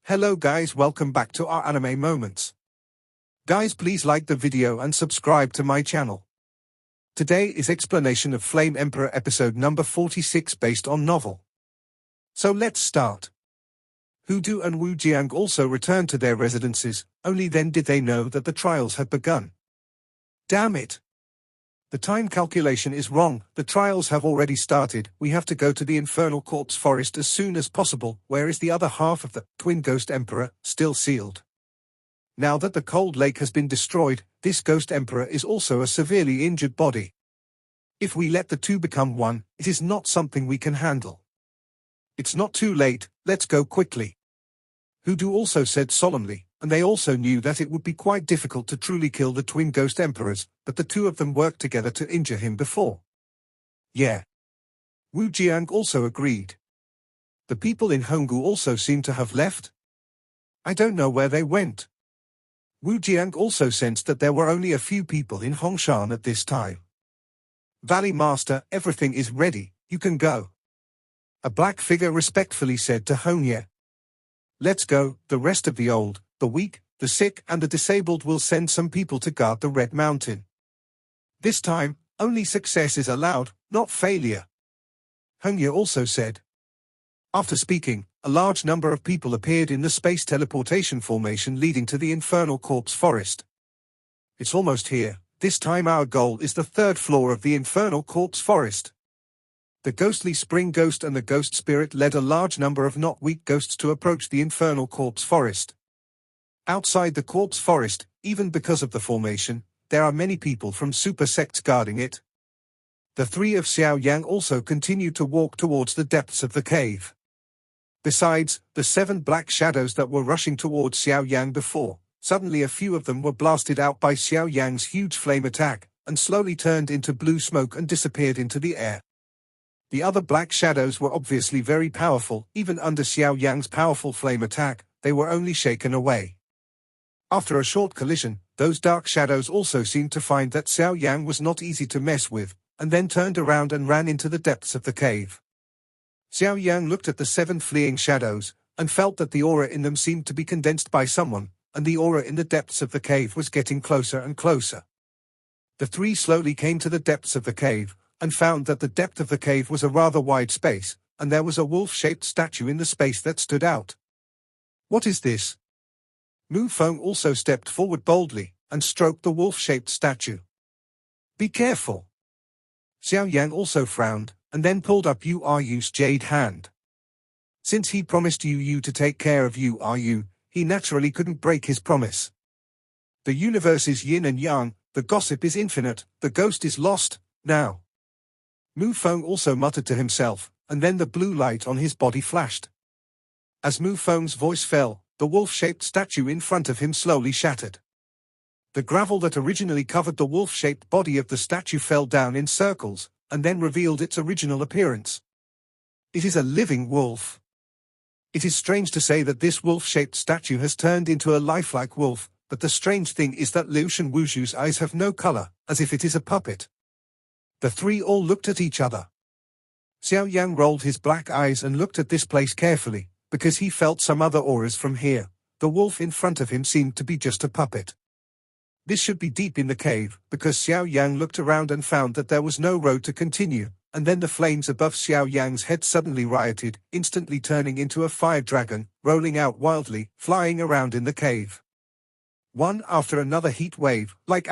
Hello guys, welcome back to our anime moments. Guys, please like the video and subscribe to my channel. Today is explanation of Flame Emperor episode number 46 based on novel. So let's start. Hudu and Wu Jiang also returned to their residences, only then did they know that the trials had begun. Damn it! The time calculation is wrong, the trials have already started, we have to go to the Infernal Corpse Forest as soon as possible. Where is the other half of the Twin Ghost Emperor, still sealed? Now that the Cold Lake has been destroyed, this Ghost Emperor is also a severely injured body. If we let the two become one, it is not something we can handle. It's not too late, let's go quickly. Hudu also said solemnly, and they also knew that it would be quite difficult to truly kill the twin Ghost Emperors, but the two of them worked together to injure him before. Yeah. Wu Jiang also agreed. The people in Honggu also seem to have left. I don't know where they went. Wu Jiang also sensed that there were only a few people in Hongshan at this time. Valley Master, everything is ready, you can go. A black figure respectfully said to Hongye. Let's go, the rest of the old, the weak, the sick and the disabled will send some people to guard the Red Mountain. This time, only success is allowed, not failure. Hongye also said. After speaking, a large number of people appeared in the space teleportation formation leading to the Infernal Corpse Forest. It's almost here, this time our goal is the third floor of the Infernal Corpse Forest. The ghostly spring ghost and the ghost spirit led a large number of not weak ghosts to approach the Infernal Corpse Forest. Outside the Corpse Forest, even because of the formation, there are many people from super sects guarding it. The three of Xiao Yan also continued to walk towards the depths of the cave. Besides, the 7 black shadows that were rushing towards Xiao Yang before, suddenly a few of them were blasted out by Xiao Yang's huge flame attack, and slowly turned into blue smoke and disappeared into the air. The other black shadows were obviously very powerful, even under Xiao Yang's powerful flame attack, they were only shaken away. After a short collision, those dark shadows also seemed to find that Xiao Yang was not easy to mess with, and then turned around and ran into the depths of the cave. Xiao Yang looked at the 7 fleeing shadows, and felt that the aura in them seemed to be condensed by someone, and the aura in the depths of the cave was getting closer and closer. The 3 slowly came to the depths of the cave, and found that the depth of the cave was a rather wide space, and there was a wolf-shaped statue in the space that stood out. What is this? Mu Feng also stepped forward boldly, and stroked the wolf-shaped statue. Be careful. Xiao Yang also frowned, and then pulled up Yu Yu's jade hand. Since he promised Yu to take care of Yu, he naturally couldn't break his promise. The universe is yin and yang, the gossip is infinite, the ghost is lost, now. Mu Feng also muttered to himself, and then the blue light on his body flashed. As Mu Feng's voice fell, the wolf-shaped statue in front of him slowly shattered. The gravel that originally covered the wolf-shaped body of the statue fell down in circles, and then revealed its original appearance. It is a living wolf. It is strange to say that this wolf-shaped statue has turned into a lifelike wolf, but the strange thing is that Liu Shan Wushu's eyes have no color, as if it is a puppet. The 3 all looked at each other. Xiao Yang rolled his black eyes and looked at this place carefully, because he felt some other auras from here. The wolf in front of him seemed to be just a puppet. This should be deep in the cave, because Xiao Yang looked around and found that there was no road to continue, and then the flames above Xiao Yang's head suddenly rioted, instantly turning into a fire dragon, rolling out wildly, flying around in the cave. One after another heat wave, like ******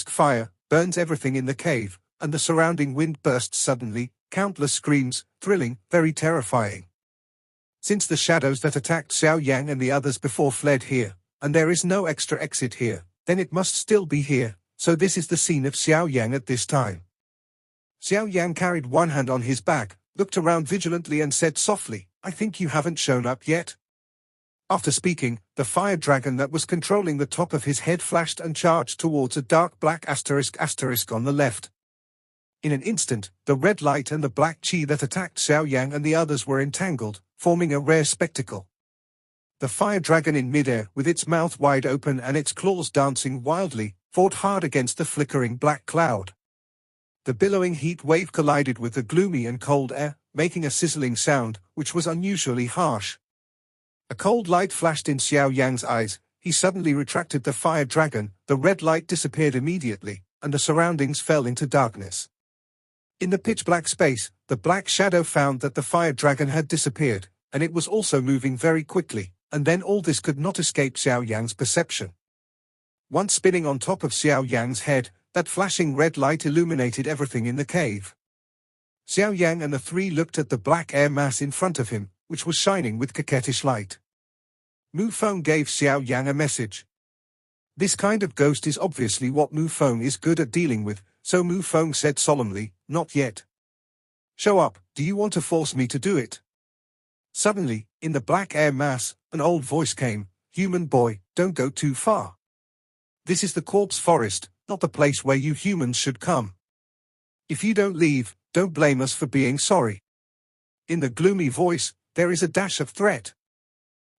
fire, burns everything in the cave, and the surrounding wind bursts suddenly, countless screams, thrilling, very terrifying. Since the shadows that attacked Xiao Yang and the others before fled here, and there is no extra exit here, then it must still be here, so this is the scene of Xiao Yang at this time. Xiao Yang carried one hand on his back, looked around vigilantly and said softly, I think you haven't shown up yet. After speaking, the fire dragon that was controlling the top of his head flashed and charged towards a dark black **** on the left. In an instant, the red light and the black chi that attacked Xiao Yang and the others were entangled, forming a rare spectacle. The fire dragon in midair, with its mouth wide open and its claws dancing wildly, fought hard against the flickering black cloud. The billowing heat wave collided with the gloomy and cold air, making a sizzling sound, which was unusually harsh. A cold light flashed in Xiao Yan's eyes. He suddenly retracted the fire dragon, the red light disappeared immediately, and the surroundings fell into darkness. In the pitch-black space, the black shadow found that the fire dragon had disappeared, and it was also moving very quickly, and then all this could not escape Xiao Yan's perception. Once spinning on top of Xiao Yan's head, that flashing red light illuminated everything in the cave. Xiao Yan and the three looked at the black air mass in front of him, which was shining with coquettish light. Mu Feng gave Xiao Yan a message. This kind of ghost is obviously what Mu Feng is good at dealing with, so Mu Feng said solemnly, "Not yet. Show up, do you want to force me to do it?" Suddenly, in the black air mass, an old voice came, "Human boy, don't go too far. This is the corpse forest, not the place where you humans should come. If you don't leave, don't blame us for being sorry." In the gloomy voice, there is a dash of threat.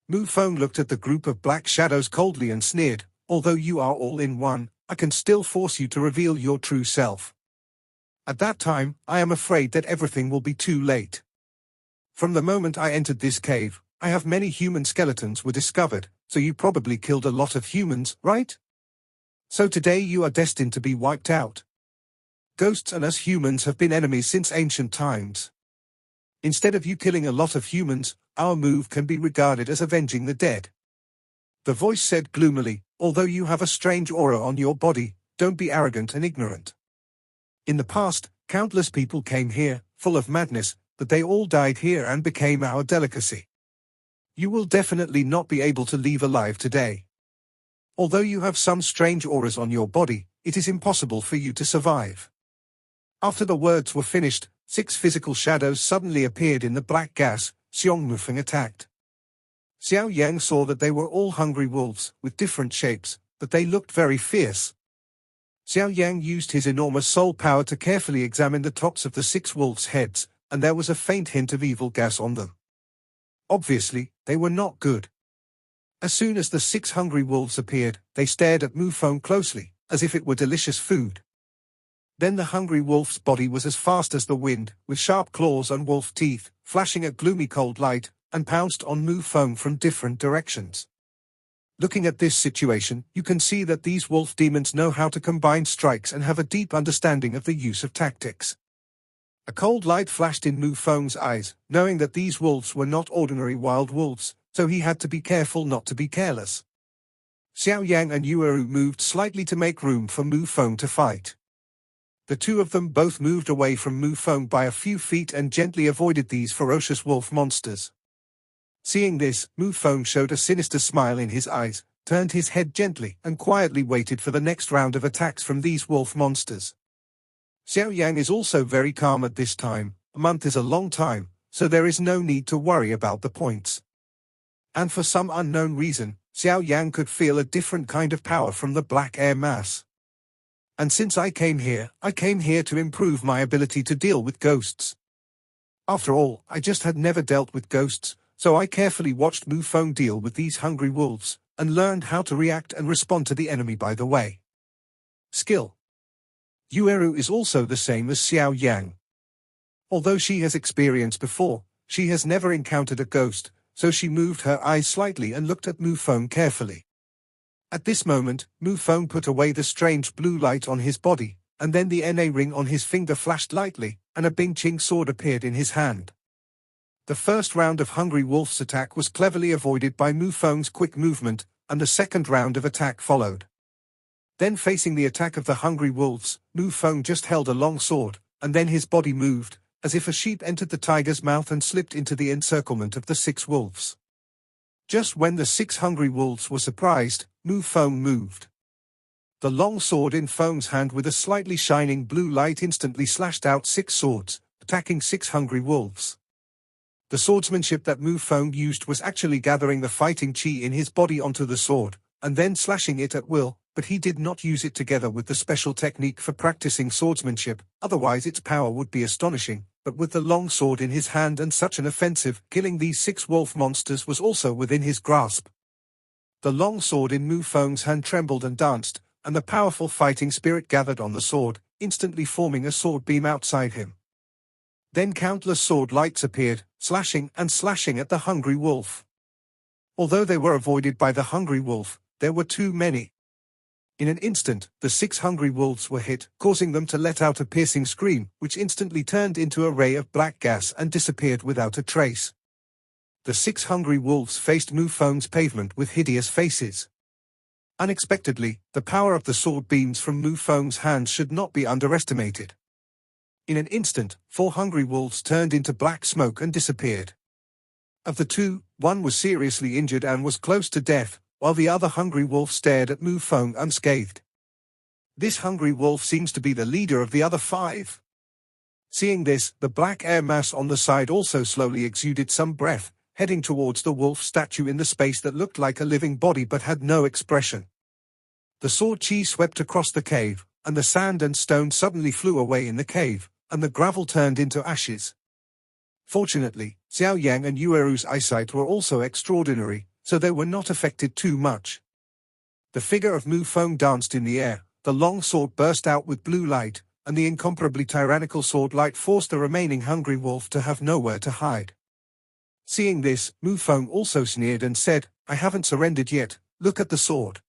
Mu Feng looked at the group of black shadows coldly and sneered, "Although you are all in one, I can still force you to reveal your true self. At that time, I am afraid that everything will be too late. From the moment I entered this cave, I have many human skeletons were discovered, so you probably killed a lot of humans, right? So today you are destined to be wiped out. Ghosts and us humans have been enemies since ancient times. Instead of you killing a lot of humans, our move can be regarded as avenging the dead." The voice said gloomily, "Although you have a strange aura on your body, don't be arrogant and ignorant. In the past, countless people came here, full of madness, but they all died here and became our delicacy. You will definitely not be able to leave alive today. Although you have some strange auras on your body, it is impossible for you to survive." After the words were finished, 6 physical shadows suddenly appeared in the black gas. Xiong Mufeng attacked. Xiao Yang saw that they were all hungry wolves, with different shapes, but they looked very fierce. Xiao Yang used his enormous soul power to carefully examine the tops of the 6 wolves' heads, and there was a faint hint of evil gas on them. Obviously, they were not good. As soon as the 6 hungry wolves appeared, they stared at Mu Feng closely, as if it were delicious food. Then the hungry wolf's body was as fast as the wind, with sharp claws and wolf teeth, flashing a gloomy cold light, and pounced on Mu Feng from different directions. Looking at this situation, you can see that these wolf demons know how to combine strikes and have a deep understanding of the use of tactics. A cold light flashed in Mu Feng's eyes, knowing that these wolves were not ordinary wild wolves, so he had to be careful not to be careless. Xiao Yang and Yueru moved slightly to make room for Mu Feng to fight. The two of them both moved away from Mu Feng by a few feet and gently avoided these ferocious wolf monsters. Seeing this, Mu Feng showed a sinister smile in his eyes, turned his head gently, and quietly waited for the next round of attacks from these wolf monsters. Xiao Yang is also very calm at this time. A month is a long time, so there is no need to worry about the points. And for some unknown reason, Xiao Yang could feel a different kind of power from the black air mass. And since I came here to improve my ability to deal with ghosts. After all, I just had never dealt with ghosts, so I carefully watched Mu Feng deal with these hungry wolves, and learned how to react and respond to the enemy by the way. Skill. Yueru is also the same as Xiao Yang. Although she has experience before, she has never encountered a ghost, so she moved her eyes slightly and looked at Mu Feng carefully. At this moment, Mu Feng put away the strange blue light on his body, and then the NA ring on his finger flashed lightly, and a Bing Qing sword appeared in his hand. The first round of Hungry Wolf's attack was cleverly avoided by Mu Feng's quick movement, and the second round of attack followed. Then facing the attack of the Hungry Wolves, Mu Feng just held a long sword, and then his body moved, as if a sheep entered the tiger's mouth and slipped into the encirclement of the 6 wolves. Just when the 6 hungry wolves were surprised, Mu Feng moved. The long sword in Feng's hand with a slightly shining blue light instantly slashed out 6 swords, attacking 6 hungry wolves. The swordsmanship that Mu Feng used was actually gathering the fighting chi in his body onto the sword, and then slashing it at will, but he did not use it together with the special technique for practicing swordsmanship, otherwise its power would be astonishing. But with the long sword in his hand and such an offensive, killing these 6 wolf monsters was also within his grasp. The long sword in Mu Feng's hand trembled and danced, and the powerful fighting spirit gathered on the sword, instantly forming a sword beam outside him. Then countless sword lights appeared, slashing and slashing at the hungry wolf. Although they were avoided by the hungry wolf, there were too many. In an instant, the 6 hungry wolves were hit, causing them to let out a piercing scream, which instantly turned into a ray of black gas and disappeared without a trace. The 6 hungry wolves faced Mufeng's pavement with hideous faces. Unexpectedly, the power of the sword beams from Mufeng's hands should not be underestimated. In an instant, 4 hungry wolves turned into black smoke and disappeared. Of the 2, one was seriously injured and was close to death, while the other hungry wolf stared at Mufeng unscathed. This hungry wolf seems to be the leader of the other 5. Seeing this, the black air mass on the side also slowly exuded some breath, heading towards the wolf statue in the space that looked like a living body but had no expression. The sword chi swept across the cave, and the sand and stone suddenly flew away in the cave, and the gravel turned into ashes. Fortunately, Xiao Yan and Yueru's eyesight were also extraordinary, so they were not affected too much. The figure of Mufeng danced in the air, the long sword burst out with blue light, and the incomparably tyrannical sword light forced the remaining hungry wolf to have nowhere to hide. Seeing this, Mufeng also sneered and said, "I haven't surrendered yet, look at the sword."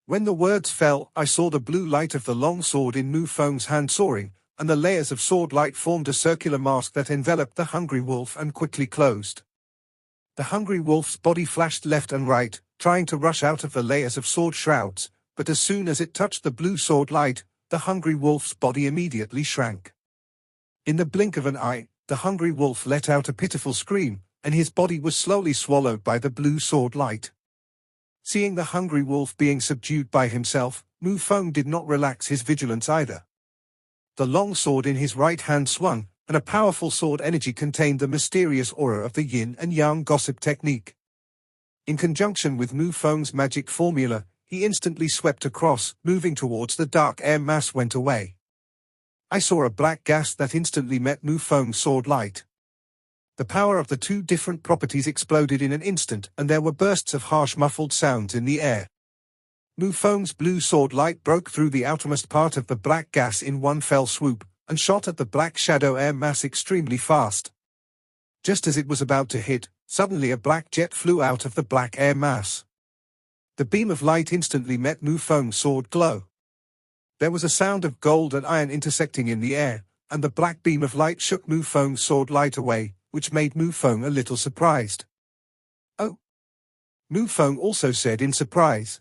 When the words fell, I saw the blue light of the long sword in Mufeng's hand soaring, and the layers of sword light formed a circular mask that enveloped the hungry wolf and quickly closed. The hungry wolf's body flashed left and right, trying to rush out of the layers of sword shrouds, but as soon as it touched the blue sword light, the hungry wolf's body immediately shrank. In the blink of an eye, the hungry wolf let out a pitiful scream, and his body was slowly swallowed by the blue sword light. Seeing the hungry wolf being subdued by himself, Mufeng did not relax his vigilance either. The long sword in his right hand swung, and a powerful sword energy contained the mysterious aura of the yin and yang gossip technique. In conjunction with Mufeng's magic formula, he instantly swept across, moving towards the dark air mass went away. I saw a black gas that instantly met Mufeng's sword light. The power of the 2 different properties exploded in an instant, and there were bursts of harsh muffled sounds in the air. Mufeng's blue sword light broke through the outermost part of the black gas in one fell swoop, and shot at the black shadow air mass extremely fast. Just as it was about to hit, suddenly a black jet flew out of the black air mass. The beam of light instantly met Mufeng's sword glow. There was a sound of gold and iron intersecting in the air, and the black beam of light shook Mufeng's sword light away, which made Mufeng a little surprised. "Oh!" Mufeng also said in surprise.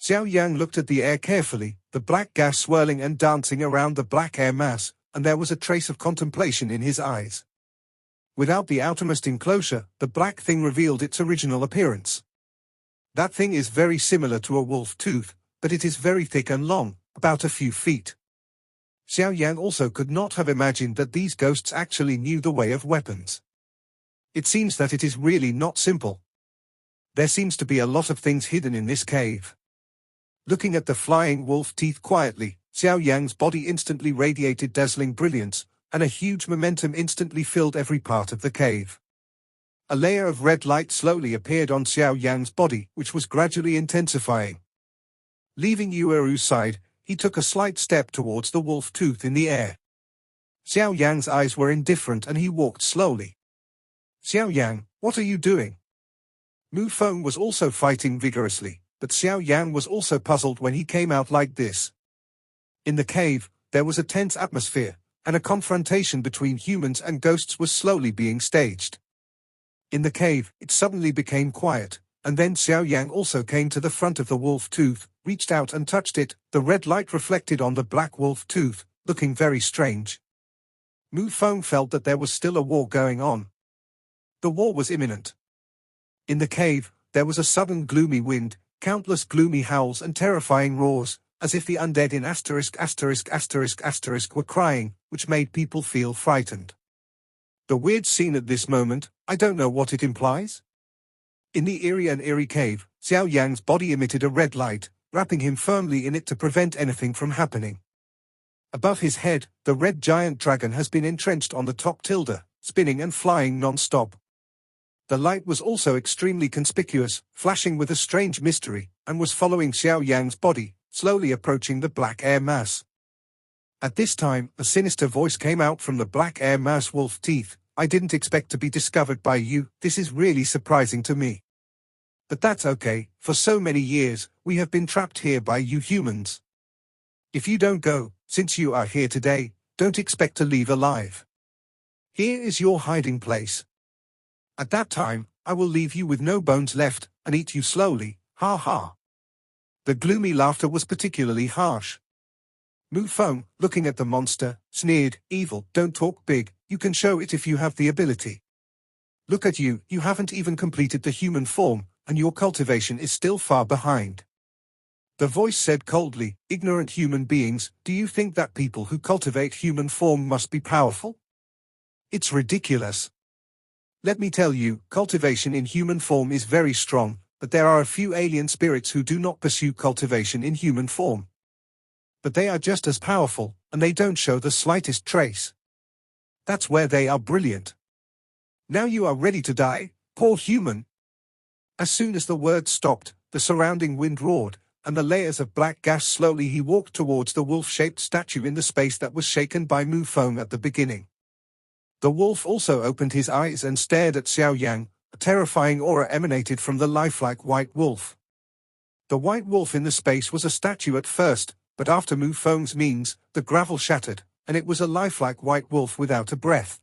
Xiao Yan looked at the air carefully, the black gas swirling and dancing around the black air mass, and there was a trace of contemplation in his eyes. Without the outermost enclosure, the black thing revealed its original appearance. That thing is very similar to a wolf tooth, but it is very thick and long, about a few feet. Xiao Yan also could not have imagined that these ghosts actually knew the way of weapons. It seems that it is really not simple. There seems to be a lot of things hidden in this cave. Looking at the flying wolf teeth quietly, Xiao Yan's body instantly radiated dazzling brilliance, and a huge momentum instantly filled every part of the cave. A layer of red light slowly appeared on Xiao Yan's body, which was gradually intensifying. Leaving Yueru's side, he took a slight step towards the wolf tooth in the air. Xiao Yan's eyes were indifferent and he walked slowly. "Xiao Yan, what are you doing?" Mufeng was also fighting vigorously, but Xiao Yan was also puzzled when he came out like this. In the cave, there was a tense atmosphere, and a confrontation between humans and ghosts was slowly being staged. In the cave, it suddenly became quiet, and then Xiao Yan also came to the front of the wolf tooth, reached out and touched it. The red light reflected on the black wolf tooth, looking very strange. Mufeng felt that there was still a war going on. The war was imminent. In the cave, there was a sudden gloomy wind, countless gloomy howls and terrifying roars, as if the undead in ***** were crying, which made people feel frightened. The weird scene at this moment, I don't know what it implies. In the eerie cave, Xiao Yan's body emitted a red light, wrapping him firmly in it to prevent anything from happening. Above his head, the red giant dragon has been entrenched on the top tilde, spinning and flying non-stop. The light was also extremely conspicuous, flashing with a strange mystery, and was following Xiao Yan's body, slowly approaching the black air mass. At this time, a sinister voice came out from the black air mass wolf teeth. "I didn't expect to be discovered by you, this is really surprising to me. But that's okay, for so many years, we have been trapped here by you humans. If you don't go, since you are here today, don't expect to leave alive. Here is your hiding place. At that time, I will leave you with no bones left, and eat you slowly, ha ha. The gloomy laughter was particularly harsh. Mu Feng, looking at the monster, sneered, "Evil, don't talk big, you can show it if you have the ability. Look at you, you haven't even completed the human form, and your cultivation is still far behind." The voice said coldly, "Ignorant human beings, do you think that people who cultivate human form must be powerful? It's ridiculous. Let me tell you, cultivation in human form is very strong, but there are a few alien spirits who do not pursue cultivation in human form. But they are just as powerful, and they don't show the slightest trace. That's where they are brilliant. Now you are ready to die, poor human." As soon as the words stopped, the surrounding wind roared, and the layers of black gas slowly he walked towards the wolf-shaped statue in the space that was shaken by Mu Feng at the beginning. The wolf also opened his eyes and stared at Xiao Yan. A terrifying aura emanated from the lifelike white wolf. The white wolf in the space was a statue at first, but after Mu Feng's means, the gravel shattered, and it was a lifelike white wolf without a breath.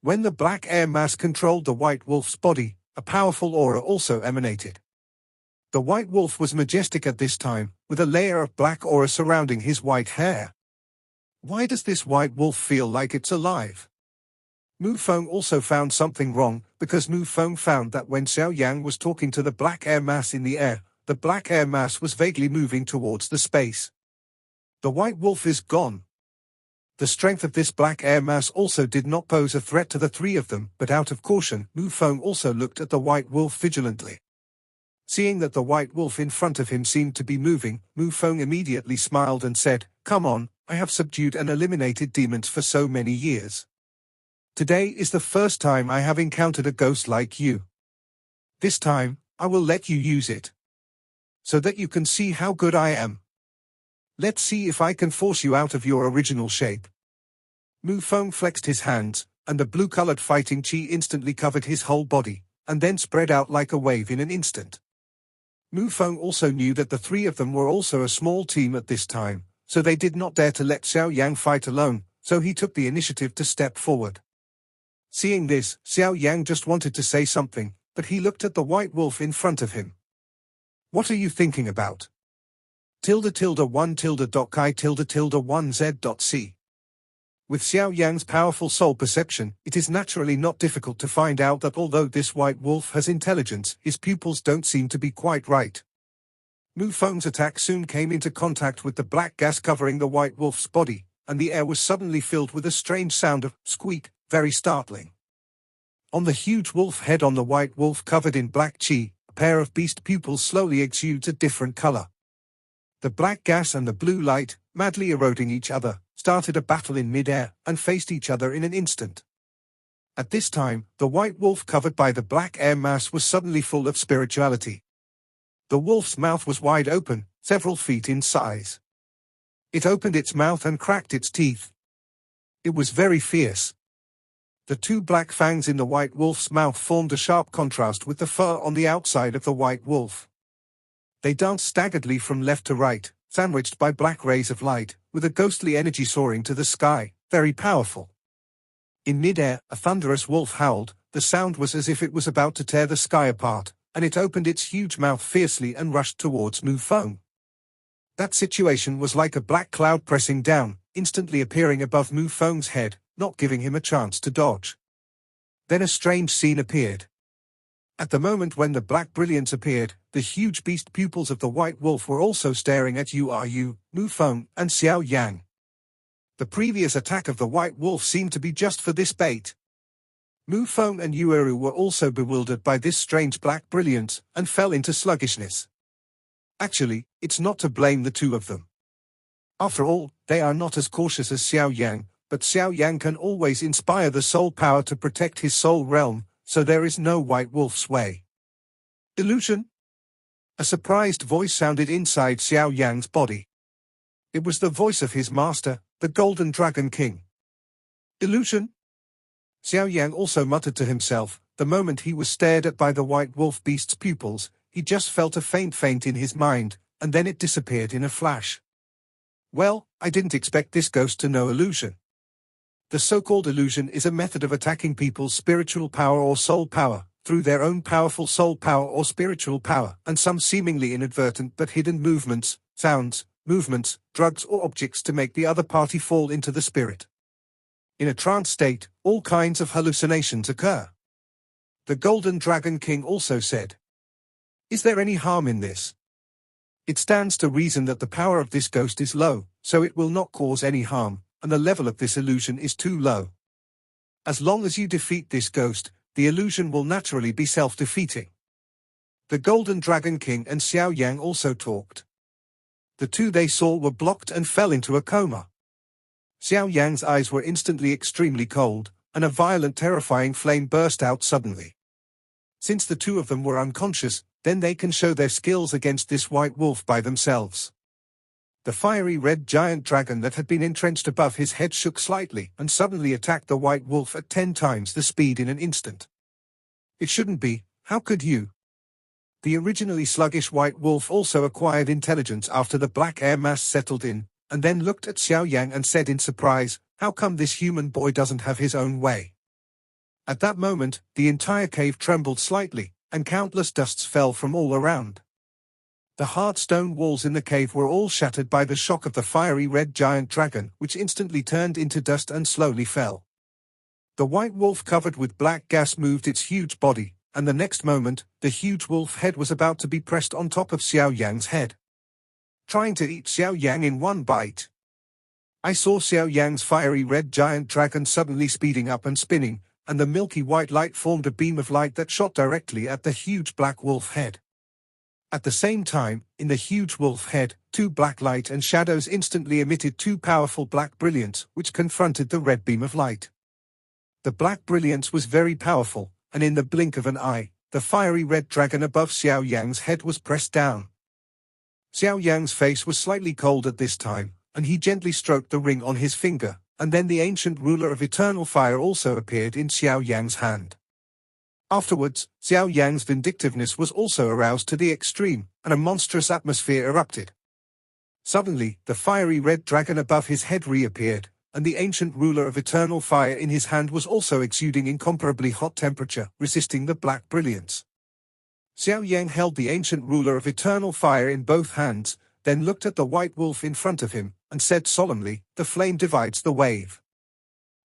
When the black air mass controlled the white wolf's body, a powerful aura also emanated. The white wolf was majestic at this time, with a layer of black aura surrounding his white hair. Why does this white wolf feel like it's alive? Mu Feng also found something wrong, because Mu Feng found that when Xiao Yan was talking to the black air mass in the air, the black air mass was vaguely moving towards the space. The white wolf is gone. The strength of this black air mass also did not pose a threat to the three of them, but out of caution, Mu Feng also looked at the white wolf vigilantly. Seeing that the white wolf in front of him seemed to be moving, Mu Feng immediately smiled and said, "Come on, I have subdued and eliminated demons for so many years. Today is the first time I have encountered a ghost like you. This time, I will let you use it, so that you can see how good I am. Let's see if I can force you out of your original shape." Mu Feng flexed his hands, and the blue-colored fighting chi instantly covered his whole body, and then spread out like a wave in an instant. Mu Feng also knew that the three of them were also a small team at this time, so they did not dare to let Xiao Yan fight alone, so he took the initiative to step forward. Seeing this, Xiao Yan just wanted to say something, but he looked at the white wolf in front of him. "What are you thinking about? ~1~Chi~1Z.C." With Xiao Yan's powerful soul perception, it is naturally not difficult to find out that although this white wolf has intelligence, his pupils don't seem to be quite right. Mu Feng's attack soon came into contact with the black gas covering the white wolf's body, and the air was suddenly filled with a strange sound of squeak, very startling. On the huge wolf head on the white wolf covered in black chi, a pair of beast pupils slowly exudes a different color. The black gas and the blue light, madly eroding each other, started a battle in mid-air, and faced each other in an instant. At this time, the white wolf covered by the black air mass was suddenly full of spirituality. The wolf's mouth was wide open, several feet in size. It opened its mouth and cracked its teeth. It was very fierce. The two black fangs in the white wolf's mouth formed a sharp contrast with the fur on the outside of the white wolf. They danced staggeredly from left to right, sandwiched by black rays of light, with a ghostly energy soaring to the sky, very powerful. In mid-air, a thunderous wolf howled. The sound was as if it was about to tear the sky apart, and it opened its huge mouth fiercely and rushed towards Mu Feng. That situation was like a black cloud pressing down, instantly appearing above Mu Feng's head, not giving him a chance to dodge. Then a strange scene appeared. At the moment when the black brilliance appeared, the huge beast pupils of the white wolf were also staring at Mu Feng, and Xiao Yan. The previous attack of the white wolf seemed to be just for this bait. Mu Feng and Yueru were also bewildered by this strange black brilliance, and fell into sluggishness. Actually, it's not to blame the two of them. After all, they are not as cautious as Xiao Yan, but Xiao Yan can always inspire the soul power to protect his soul realm, so there is no white wolf's way. Illusion? A surprised voice sounded inside Xiao Yan's body. It was the voice of his master, the Golden Dragon King. Illusion? Xiao Yan also muttered to himself, the moment he was stared at by the white wolf beast's pupils, he just felt a faint in his mind, and then it disappeared in a flash. Well, I didn't expect this ghost to know illusion. The so-called illusion is a method of attacking people's spiritual power or soul power, through their own powerful soul power or spiritual power, and some seemingly inadvertent but hidden movements, sounds, movements, drugs or objects to make the other party fall into the spirit. In a trance state, all kinds of hallucinations occur. The Golden Dragon King also said, "Is there any harm in this? It stands to reason that the power of this ghost is low, so it will not cause any harm, and the level of this illusion is too low. As long as you defeat this ghost, the illusion will naturally be self-defeating." The Golden Dragon King and Xiao Yan also talked. The two they saw were blocked and fell into a coma. Xiao Yan's eyes were instantly extremely cold, and a violent terrifying flame burst out suddenly. Since the two of them were unconscious, then they can show their skills against this white wolf by themselves. The fiery red giant dragon that had been entrenched above his head shook slightly and suddenly attacked the white wolf at 10 times the speed in an instant. It shouldn't be, how could you? The originally sluggish white wolf also acquired intelligence after the black air mass settled in, and then looked at Xiao Yan and said in surprise, "How come this human boy doesn't have his own way?" At that moment, the entire cave trembled slightly, and countless dusts fell from all around. The hard stone walls in the cave were all shattered by the shock of the fiery red giant dragon, which instantly turned into dust and slowly fell. The white wolf covered with black gas moved its huge body, and the next moment, the huge wolf head was about to be pressed on top of Xiao Yang's head, trying to eat Xiao Yang in one bite. I saw Xiao Yang's fiery red giant dragon suddenly speeding up and spinning, and the milky white light formed a beam of light that shot directly at the huge black wolf head. At the same time, in the huge wolf head, two black light and shadows instantly emitted two powerful black brilliance, which confronted the red beam of light. The black brilliance was very powerful, and in the blink of an eye, the fiery red dragon above Xiao Yang's head was pressed down. Xiao Yang's face was slightly cold at this time, and he gently stroked the ring on his finger, and then the ancient ruler of eternal fire also appeared in Xiao Yang's hand. Afterwards, Xiao Yang's vindictiveness was also aroused to the extreme, and a monstrous atmosphere erupted. Suddenly, the fiery red dragon above his head reappeared, and the ancient ruler of eternal fire in his hand was also exuding incomparably hot temperature, resisting the black brilliance. Xiao Yang held the ancient ruler of eternal fire in both hands, then looked at the white wolf in front of him, and said solemnly, "The flame divides the wave."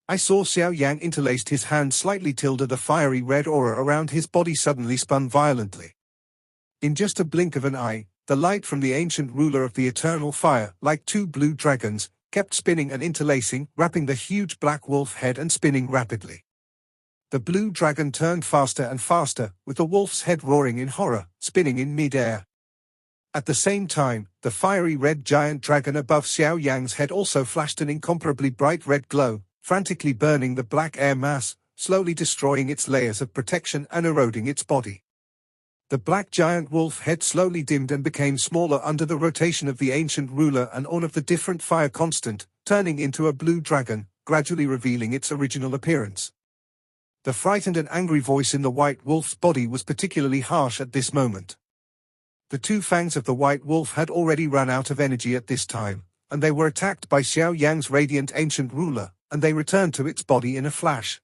I saw Xiao Yang interlaced his hand slightly tilde the fiery red aura around his body suddenly spun violently. In just a blink of an eye, the light from the ancient ruler of the eternal fire, like two blue dragons, kept spinning and interlacing, wrapping the huge black wolf head and spinning rapidly. The blue dragon turned faster and faster, with the wolf's head roaring in horror, spinning in mid-air. At the same time, the fiery red giant dragon above Xiao Yang's head also flashed an incomparably bright red glow, frantically burning the black air mass, slowly destroying its layers of protection and eroding its body. The black giant wolf head slowly dimmed and became smaller under the rotation of the ancient ruler and on of the different fire constant, turning into a blue dragon, gradually revealing its original appearance. The frightened and angry voice in the white wolf's body was particularly harsh at this moment. The two fangs of the white wolf had already run out of energy at this time, and they were attacked by Xiao Yang's radiant ancient ruler, and they returned to its body in a flash.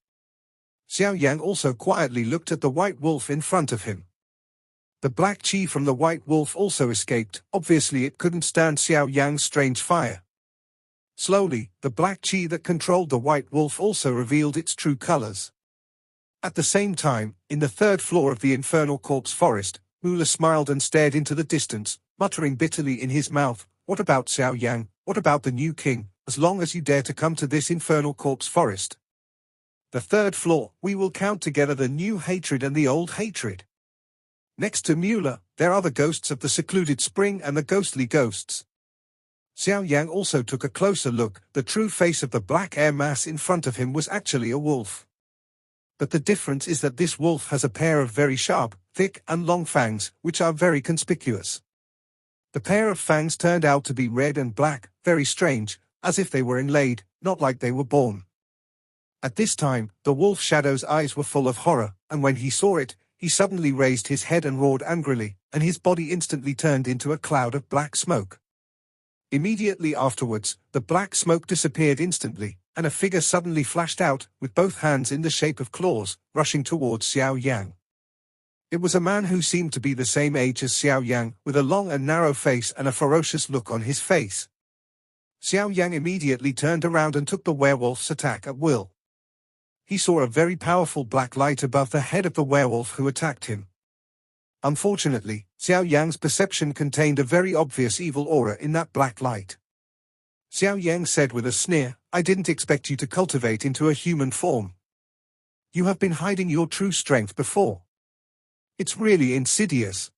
Xiao Yang also quietly looked at the white wolf in front of him. The black chi from the white wolf also escaped, obviously it couldn't stand Xiao Yang's strange fire. Slowly, the black chi that controlled the white wolf also revealed its true colors. At the same time, in the third floor of the infernal corpse forest, Mula smiled and stared into the distance, muttering bitterly in his mouth, "What about Xiao Yang? What about the new king? As long as you dare to come to this infernal corpse forest. The third floor, we will count together the new hatred and the old hatred." Next to Mula, there are the ghosts of the secluded spring and the ghostly ghosts. Xiao Yang also took a closer look. The true face of the black air mass in front of him was actually a wolf. But the difference is that this wolf has a pair of very sharp, thick and long fangs, which are very conspicuous. The pair of fangs turned out to be red and black, very strange, as if they were inlaid, not like they were born. At this time, the wolf shadow's eyes were full of horror, and when he saw it, he suddenly raised his head and roared angrily, and his body instantly turned into a cloud of black smoke. Immediately afterwards, the black smoke disappeared instantly, and a figure suddenly flashed out, with both hands in the shape of claws, rushing towards Xiao Yan. It was a man who seemed to be the same age as Xiao Yan, with a long and narrow face and a ferocious look on his face. Xiao Yan immediately turned around and took the werewolf's attack at will. He saw a very powerful black light above the head of the werewolf who attacked him. Unfortunately, Xiao Yan's perception contained a very obvious evil aura in that black light. Xiao Yan said with a sneer, "I didn't expect you to cultivate into a human form. You have been hiding your true strength before. It's really insidious."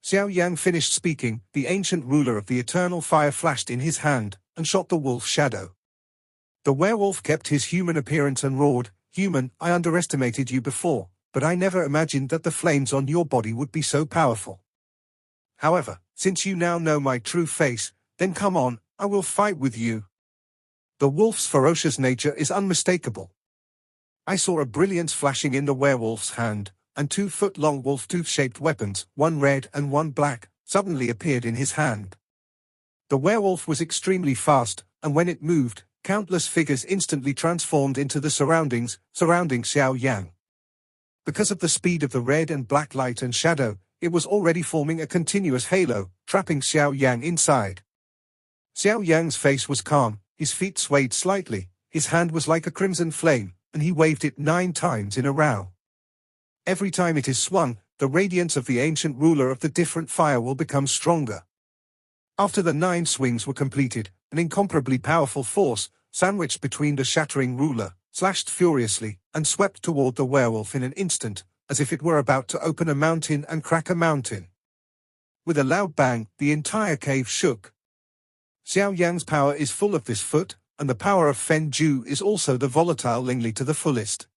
Xiao Yan finished speaking, the ancient ruler of the eternal fire flashed in his hand, and shot the wolf shadow. The werewolf kept his human appearance and roared, "Human, I underestimated you before, but I never imagined that the flames on your body would be so powerful. However, since you now know my true face, then come on, I will fight with you." The wolf's ferocious nature is unmistakable. I saw a brilliance flashing in the werewolf's hand, and 2-foot-long wolf-tooth-shaped weapons, one red and one black, suddenly appeared in his hand. The werewolf was extremely fast, and when it moved, countless figures instantly transformed into the surrounding Xiao Yan. Because of the speed of the red and black light and shadow, it was already forming a continuous halo, trapping Xiao Yan inside. Xiao Yan's face was calm, his feet swayed slightly, his hand was like a crimson flame, and he waved it 9 times in a row. Every time it is swung, the radiance of the ancient ruler of the different fire will become stronger. After the 9 swings were completed, an incomparably powerful force, sandwiched between the shattering ruler, slashed furiously, and swept toward the werewolf in an instant, as if it were about to open a mountain and crack a mountain. With a loud bang, the entire cave shook. Xiao Yan's power is full of this foot, and the power of Fen Ju is also the volatile Lingli to the fullest.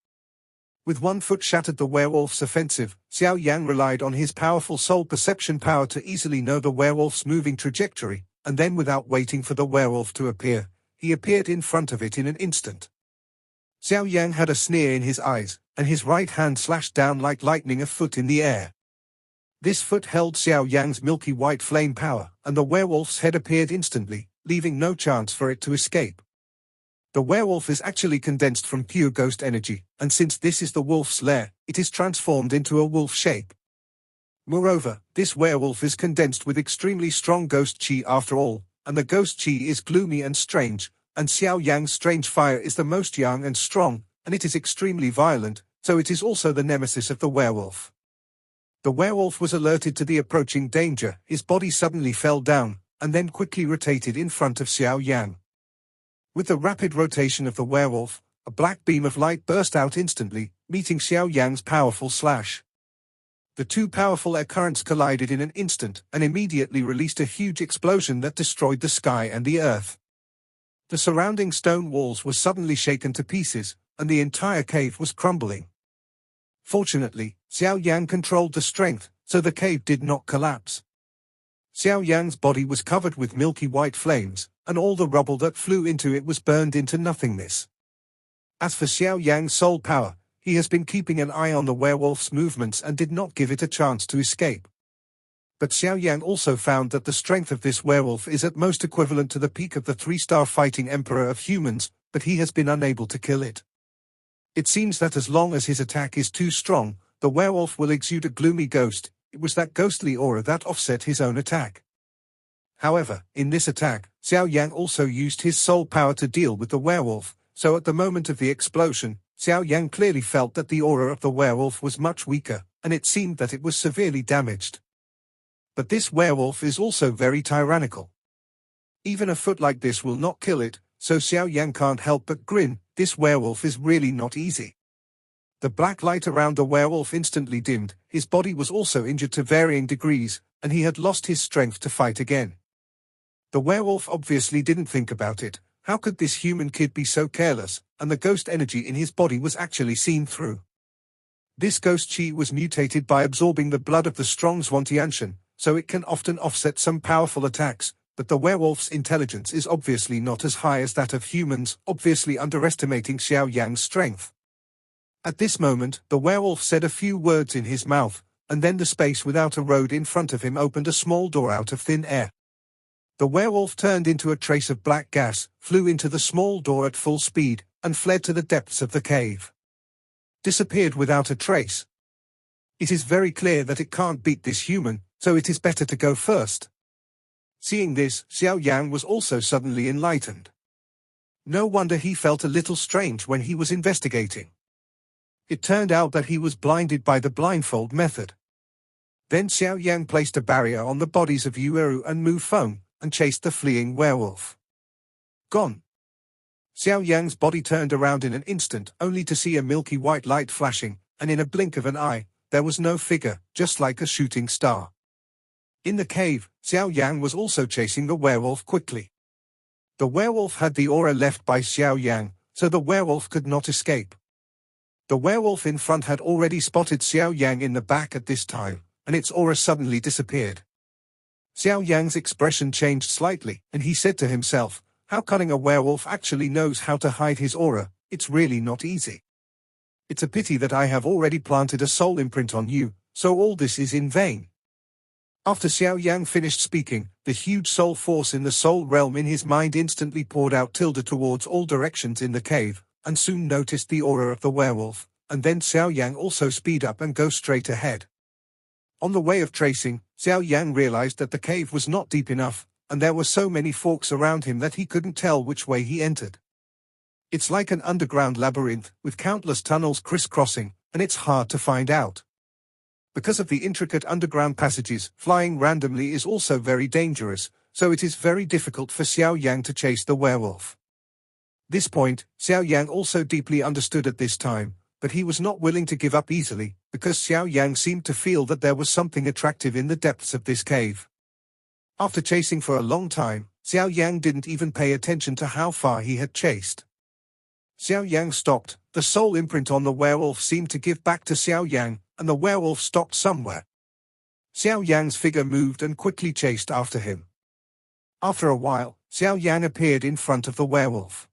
With 1 foot shattered the werewolf's offensive, Xiao Yan relied on his powerful soul perception power to easily know the werewolf's moving trajectory, and then without waiting for the werewolf to appear, he appeared in front of it in an instant. Xiao Yan had a sneer in his eyes, and his right hand slashed down like lightning a foot in the air. This foot held Xiao Yan's milky white flame power, and the werewolf's head appeared instantly, leaving no chance for it to escape. The werewolf is actually condensed from pure ghost energy, and since this is the wolf's lair, it is transformed into a wolf shape. Moreover, this werewolf is condensed with extremely strong ghost chi after all, and the ghost chi is gloomy and strange, and Xiao Yan's strange fire is the most young and strong, and it is extremely violent, so it is also the nemesis of the werewolf. The werewolf was alerted to the approaching danger, his body suddenly fell down, and then quickly rotated in front of Xiao Yan. With the rapid rotation of the werewolf, a black beam of light burst out instantly, meeting Xiao Yan's powerful slash. The 2 powerful air currents collided in an instant and immediately released a huge explosion that destroyed the sky and the earth. The surrounding stone walls were suddenly shaken to pieces, and the entire cave was crumbling. Fortunately, Xiao Yan controlled the strength, so the cave did not collapse. Xiao Yan's body was covered with milky white flames, and all the rubble that flew into it was burned into nothingness. As for Xiao Yan's soul power, he has been keeping an eye on the werewolf's movements and did not give it a chance to escape. But Xiao Yan also found that the strength of this werewolf is at most equivalent to the peak of the 3-star fighting emperor of humans, but he has been unable to kill it. It seems that as long as his attack is too strong, the werewolf will exude a gloomy ghost. It was that ghostly aura that offset his own attack. However, in this attack, Xiao Yan also used his soul power to deal with the werewolf, so at the moment of the explosion, Xiao Yan clearly felt that the aura of the werewolf was much weaker, and it seemed that it was severely damaged. But this werewolf is also very tyrannical. Even a foot like this will not kill it, so Xiao Yan can't help but grin. This werewolf is really not easy. The black light around the werewolf instantly dimmed, his body was also injured to varying degrees, and he had lost his strength to fight again. The werewolf obviously didn't think about it. How could this human kid be so careless, and the ghost energy in his body was actually seen through. This ghost chi was mutated by absorbing the blood of the strong Zhuangtianshan, so it can often offset some powerful attacks, but the werewolf's intelligence is obviously not as high as that of humans, obviously underestimating Xiao Yan's strength. At this moment, the werewolf said a few words in his mouth, and then the space without a road in front of him opened a small door out of thin air. The werewolf turned into a trace of black gas, flew into the small door at full speed, and fled to the depths of the cave. Disappeared without a trace. It is very clear that it can't beat this human, so it is better to go first. Seeing this, Xiao Yan was also suddenly enlightened. No wonder he felt a little strange when he was investigating. It turned out that he was blinded by the blindfold method. Then Xiao Yan placed a barrier on the bodies of Yueru and Mu Feng, and chased the fleeing werewolf. Gone. Xiao Yan's body turned around in an instant, only to see a milky white light flashing, and in a blink of an eye, there was no figure, just like a shooting star. In the cave, Xiao Yan was also chasing the werewolf quickly. The werewolf had the aura left by Xiao Yan, so the werewolf could not escape. The werewolf in front had already spotted Xiao Yang in the back at this time, and its aura suddenly disappeared. Xiao Yang's expression changed slightly, and he said to himself, how cunning a werewolf actually knows how to hide his aura, it's really not easy. It's a pity that I have already planted a soul imprint on you, so all this is in vain. After Xiao Yang finished speaking, the huge soul force in the soul realm in his mind instantly poured out tilde towards all directions in the cave, and soon noticed the aura of the werewolf, and then Xiao Yang also speed up and go straight ahead. On the way of tracing, Xiao Yang realized that the cave was not deep enough, and there were so many forks around him that he couldn't tell which way he entered. It's like an underground labyrinth, with countless tunnels crisscrossing, and it's hard to find out. Because of the intricate underground passages, flying randomly is also very dangerous, so it is very difficult for Xiao Yang to chase the werewolf. This point, Xiao Yang also deeply understood at this time, but he was not willing to give up easily, because Xiao Yang seemed to feel that there was something attractive in the depths of this cave. After chasing for a long time, Xiao Yang didn't even pay attention to how far he had chased. Xiao Yang stopped, the soul imprint on the werewolf seemed to give back to Xiao Yang, and the werewolf stopped somewhere. Xiao Yang's figure moved and quickly chased after him. After a while, Xiao Yang appeared in front of the werewolf.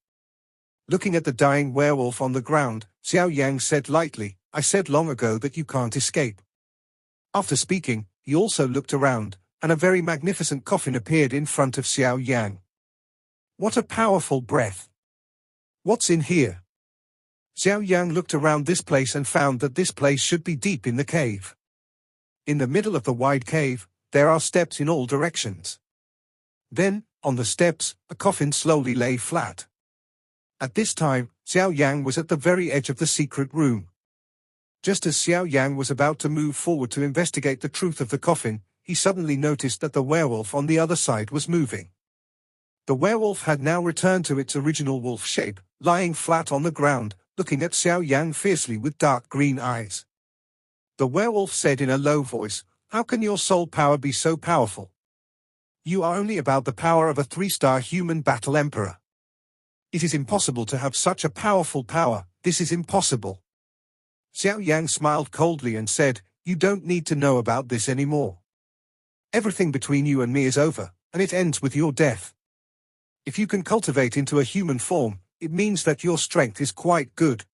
Looking at the dying werewolf on the ground, Xiao Yang said lightly, I said long ago that you can't escape. After speaking, he also looked around, and a very magnificent coffin appeared in front of Xiao Yang. What a powerful breath! What's in here? Xiao Yang looked around this place and found that this place should be deep in the cave. In the middle of the wide cave, there are steps in all directions. Then, on the steps, a coffin slowly lay flat. At this time, Xiao Yang was at the very edge of the secret room. Just as Xiao Yang was about to move forward to investigate the truth of the coffin, he suddenly noticed that the werewolf on the other side was moving. The werewolf had now returned to its original wolf shape, lying flat on the ground, looking at Xiao Yang fiercely with dark green eyes. The werewolf said in a low voice, how can your soul power be so powerful? You are only about the power of a 3-star human battle emperor. It is impossible to have such a powerful power, this is impossible. Xiao Yang smiled coldly and said, you don't need to know about this anymore. Everything between you and me is over, and it ends with your death. If you can cultivate into a human form, it means that your strength is quite good.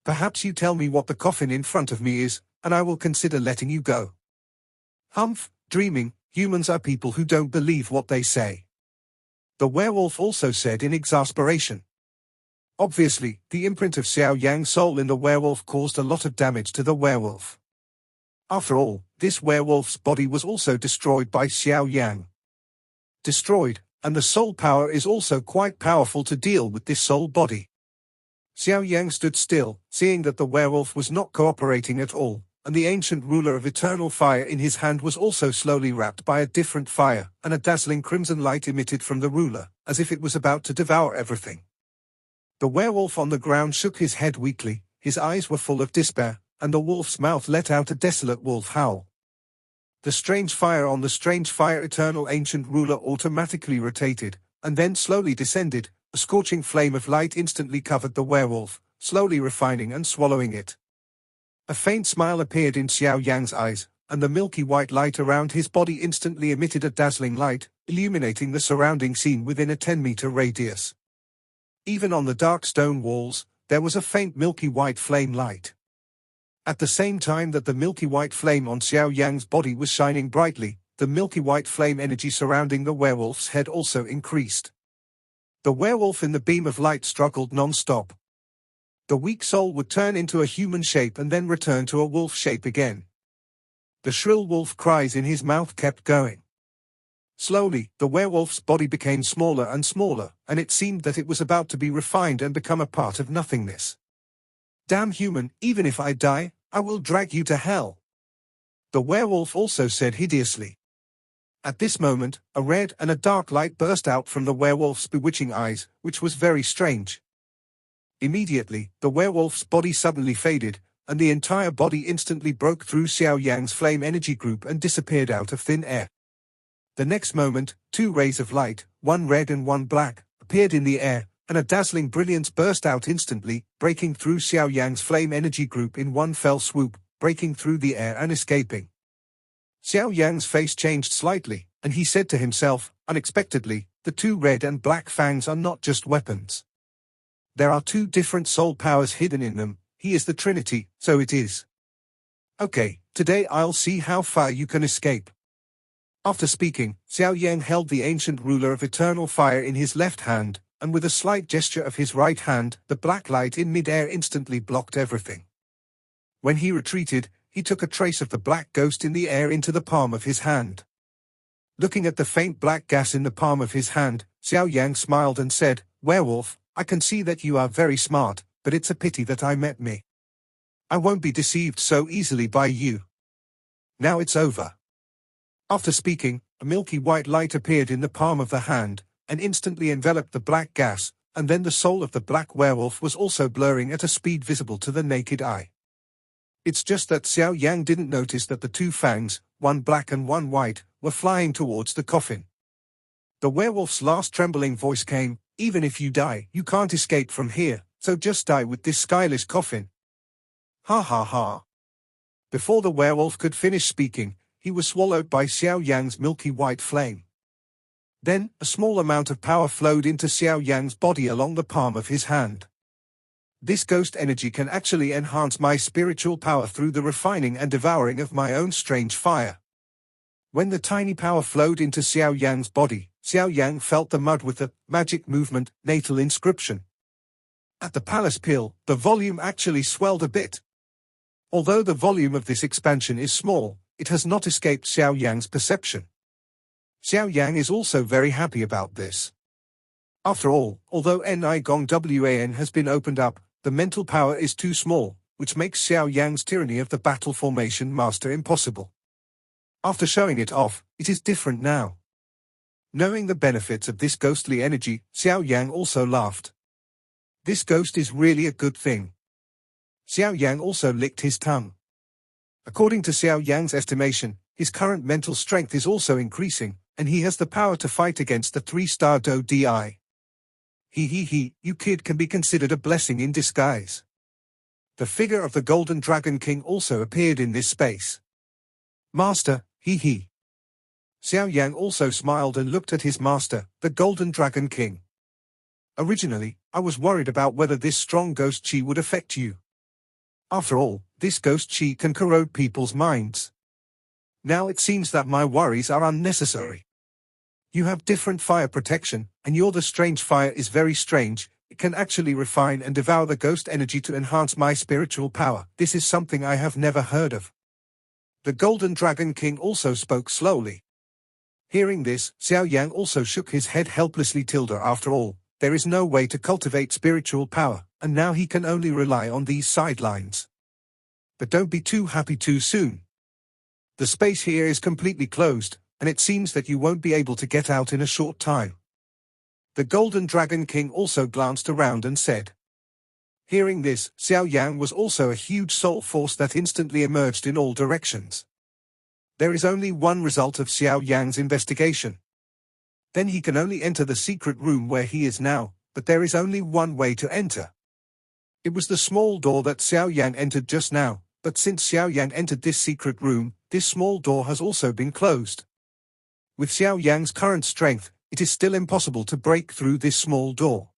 Perhaps you tell me what the coffin in front of me is, and I will consider letting you go. Humph, dreaming, humans are people who don't believe what they say. The werewolf also said in exasperation. Obviously, the imprint of Xiao Yang's soul in the werewolf caused a lot of damage to the werewolf. After all, this werewolf's body was also destroyed by Xiao Yang. Destroyed, and the soul power is also quite powerful to deal with this soul body. Xiao Yang stood still, seeing that the werewolf was not cooperating at all, and the ancient ruler of eternal fire in his hand was also slowly wrapped by a different fire, and a dazzling crimson light emitted from the ruler, as if it was about to devour everything. The werewolf on the ground shook his head weakly, his eyes were full of despair, and the wolf's mouth let out a desolate wolf howl. The strange fire on the strange fire eternal ancient ruler automatically rotated, and then slowly descended. A scorching flame of light instantly covered the werewolf, slowly refining and swallowing it. A faint smile appeared in Xiao Yang's eyes, and the milky white light around his body instantly emitted a dazzling light, illuminating the surrounding scene within a 10-meter radius. Even on the dark stone walls, there was a faint milky white flame light. At the same time that the milky white flame on Xiao Yan's body was shining brightly, the milky white flame energy surrounding the werewolf's head also increased. The werewolf in the beam of light struggled non-stop. The weak soul would turn into a human shape and then return to a wolf shape again. The shrill wolf cries in his mouth kept going. Slowly, the werewolf's body became smaller and smaller, and it seemed that it was about to be refined and become a part of nothingness. Damn human, even if I die, I will drag you to hell. The werewolf also said hideously. At this moment, a red and a dark light burst out from the werewolf's bewitching eyes, which was very strange. Immediately, the werewolf's body suddenly faded, and the entire body instantly broke through Xiao Yan's flame energy group and disappeared out of thin air. The next moment, two rays of light, one red and one black, appeared in the air, and a dazzling brilliance burst out instantly, breaking through Xiao Yan's flame energy group in one fell swoop, breaking through the air and escaping. Xiao Yan's face changed slightly, and he said to himself, unexpectedly, the two red and black fangs are not just weapons. There are two different soul powers hidden in them. He is the Trinity, so it is. Okay, today I'll see how far you can escape. After speaking, Xiao Yan held the ancient ruler of eternal fire in his left hand, and with a slight gesture of his right hand, the black light in mid-air instantly blocked everything. When he retreated, he took a trace of the black ghost in the air into the palm of his hand. Looking at the faint black gas in the palm of his hand, Xiao Yan smiled and said, "Werewolf, I can see that you are very smart, but it's a pity that I met me. I won't be deceived so easily by you. Now it's over." After speaking, a milky white light appeared in the palm of the hand, and instantly enveloped the black gas, and then the soul of the black werewolf was also blurring at a speed visible to the naked eye. It's just that Xiao Yang didn't notice that the two fangs, one black and one white, were flying towards the coffin. The werewolf's last trembling voice came, "Even if you die, you can't escape from here, so just die with this skyless coffin." Ha ha ha. Before the werewolf could finish speaking, he was swallowed by Xiao Yang's milky white flame. Then, a small amount of power flowed into Xiao Yang's body along the palm of his hand. This ghost energy can actually enhance my spiritual power through the refining and devouring of my own strange fire. When the tiny power flowed into Xiao Yang's body, Xiao Yang felt the mud with the magic movement, natal inscription. At the palace pill, the volume actually swelled a bit. Although the volume of this expansion is small, it has not escaped Xiao Yang's perception. Xiao Yang is also very happy about this. After all, although Nigong has been opened up, the mental power is too small, which makes Xiao Yang's tyranny of the battle formation master impossible. After showing it off, it is different now. Knowing the benefits of this ghostly energy, Xiao Yang also laughed. This ghost is really a good thing. Xiao Yang also licked his tongue. According to Xiao Yang's estimation, his current mental strength is also increasing, and he has the power to fight against the 3-star Do Di. You kid can be considered a blessing in disguise. The figure of the Golden Dragon King also appeared in this space. Master, Xiao Yang also smiled and looked at his master, the Golden Dragon King. Originally, I was worried about whether this strong ghost chi would affect you. After all, this ghost chi can corrode people's minds. Now it seems that my worries are unnecessary. You have different fire protection, and the strange fire is very strange. It can actually refine and devour the ghost energy to enhance my spiritual power. This is something I have never heard of. The Golden Dragon King also spoke slowly. Hearing this, Xiao Yang also shook his head helplessly. After all, there is no way to cultivate spiritual power, and now he can only rely on these sidelines. But don't be too happy too soon. The space here is completely closed, and it seems that you won't be able to get out in a short time. The Golden Dragon King also glanced around and said. Hearing this, Xiao Yang was also a huge soul force that instantly emerged in all directions. There is only one result of Xiao Yang's investigation. Then he can only enter the secret room where he is now, but there is only one way to enter. It was the small door that Xiao Yang entered just now, but since Xiao Yang entered this secret room, this small door has also been closed. With Xiao Yang's current strength, it is still impossible to break through this small door.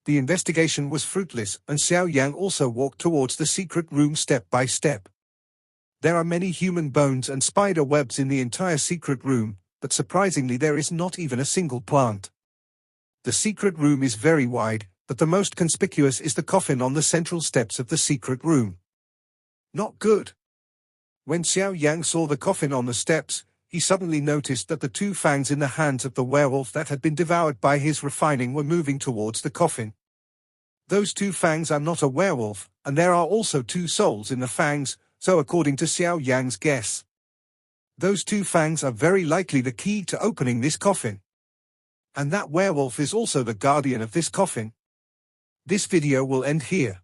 The investigation was fruitless, and Xiao Yan also walked towards the secret room step by step. There are many human bones and spider webs in the entire secret room, but surprisingly there is not even a single plant. The secret room is very wide, but the most conspicuous is the coffin on the central steps of the secret room. Not good. When Xiao Yang saw the coffin on the steps, he suddenly noticed that the two fangs in the hands of the werewolf that had been devoured by his refining were moving towards the coffin. Those two fangs are not a werewolf, and there are also two souls in the fangs, so according to Xiao Yang's guess, those two fangs are very likely the key to opening this coffin. And that werewolf is also the guardian of this coffin. This video will end here.